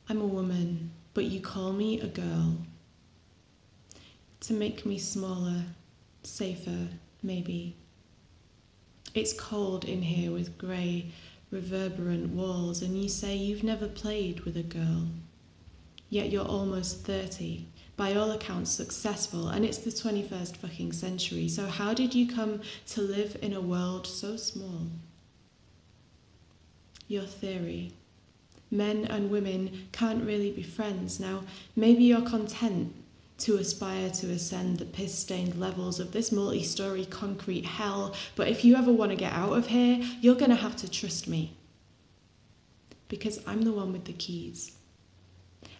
I'm a woman, but you call me a girl. To make me smaller, safer, maybe. It's cold in here with grey, reverberant walls, and you say you've never played with a girl. Yet you're almost 30, by all accounts successful, and it's the 21st fucking century, so how did you come to live in a world so small? Your theory. Men and women can't really be friends. Now, maybe you're content to aspire to ascend the piss-stained levels of this multi-story concrete hell, but if you ever want to get out of here, you're going to have to trust me. Because I'm the one with the keys.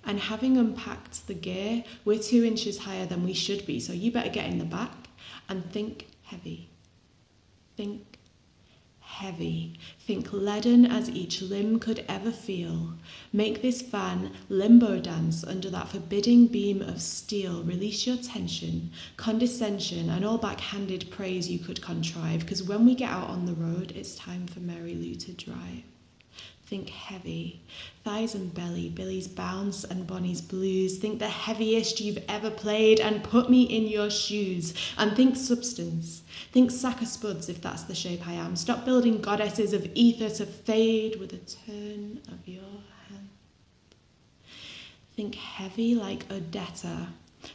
And having unpacked the gear, we're 2 inches higher than we should be, so you better get in the back and think heavy. Think heavy. Think leaden as each limb could ever feel. Make this van limbo dance under that forbidding beam of steel. Release your tension, condescension, and all backhanded praise you could contrive, because when we get out on the road, it's time for Mary Lou to drive. Think heavy. Thighs and belly, Billy's bounce and Bonnie's blues. Think the heaviest you've ever played and put me in your shoes. And think substance. Think sack of spuds if that's the shape I am. Stop building goddesses of ether to fade with a turn of your hand. Think heavy like Odetta,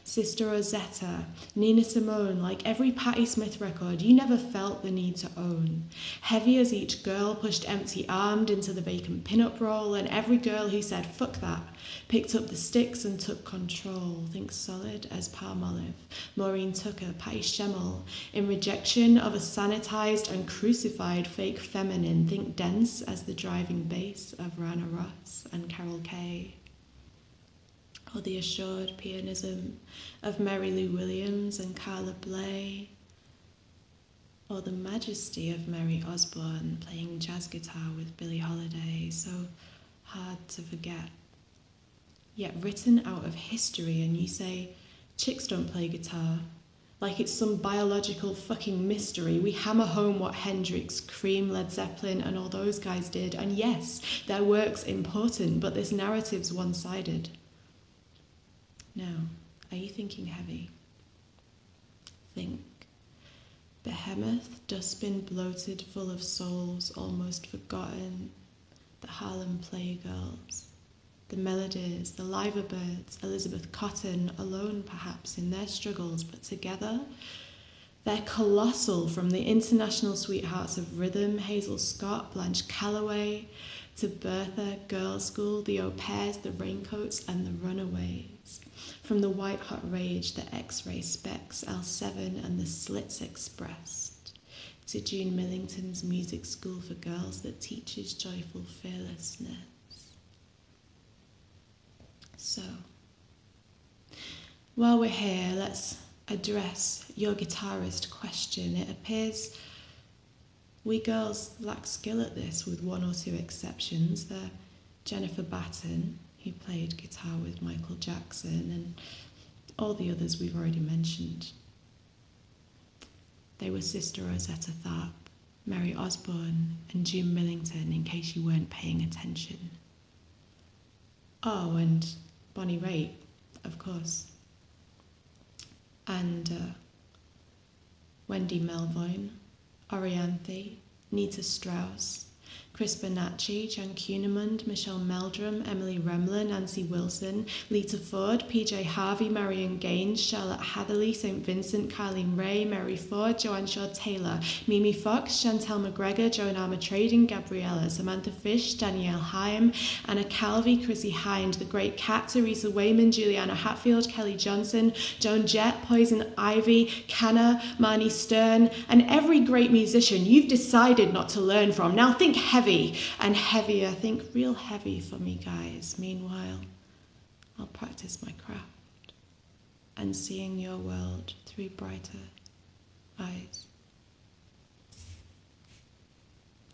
Sister Rosetta, Nina Simone, like every Patti Smith record you never felt the need to own. Heavy as each girl pushed empty-armed into the vacant pin-up role, and every girl who said, fuck that, picked up the sticks and took control. Think solid as Palmolive, Maureen Tucker, Patty Schemmel, in rejection of a sanitized and crucified fake feminine. Think dense as the driving bass of Rana Ross and Carol Kay. Or the assured pianism of Mary Lou Williams and Carla Bley, or the majesty of Mary Osborne playing jazz guitar with Billie Holiday, so hard to forget, yet written out of history, and you say, chicks don't play guitar, like it's some biological fucking mystery. We hammer home what Hendrix, Cream, Led Zeppelin and all those guys did, and yes, their work's important, but this narrative's one-sided. Now, are you thinking heavy? Think. Behemoth, dustbin bloated, full of souls almost forgotten. The Harlem Playgirls. The Melodies, the Liverbirds, Elizabeth Cotton, alone perhaps in their struggles, but together they're colossal, from the international sweethearts of rhythm, Hazel Scott, Blanche Calloway, to Bertha, Girls' School, the Au Pairs, the Raincoats and the Runaways. From the White Hot Rage, the X-Ray Specs, L7 and the Slits Expressed, to June Millington's music school for girls that teaches joyful fearlessness. So, while we're here, let's address your guitarist question. It appears we girls lack skill at this, with 1 or 2 exceptions. The Jennifer Batten, who played guitar with Michael Jackson, and all the others we've already mentioned. They were Sister Rosetta Tharpe, Mary Osborne, and June Millington, in case you weren't paying attention. Oh, and Bonnie Raitt, of course. And Wendy Melvoin, Orianthe, Nita Strauss, Chris Bernacci, Jan Kunemund, Michelle Meldrum, Emily Remler, Nancy Wilson, Lita Ford, PJ Harvey, Marion Gaines, Charlotte Hatherley, St. Vincent, Carleen Ray, Mary Ford, Joanne Shaw Taylor, Mimi Fox, Chantel McGregor, Joan Armatrading, Gabriella, Samantha Fish, Danielle Haim, Anna Calvi, Chrissy Hind, The Great Cat, Teresa Wayman, Juliana Hatfield, Kelly Johnson, Joan Jett, Poison Ivy, Canna, Marnie Stern, and every great musician you've decided not to learn from. Now think heavy and heavier. Think real heavy for me, guys. Meanwhile, I'll practice my craft and seeing your world through brighter eyes.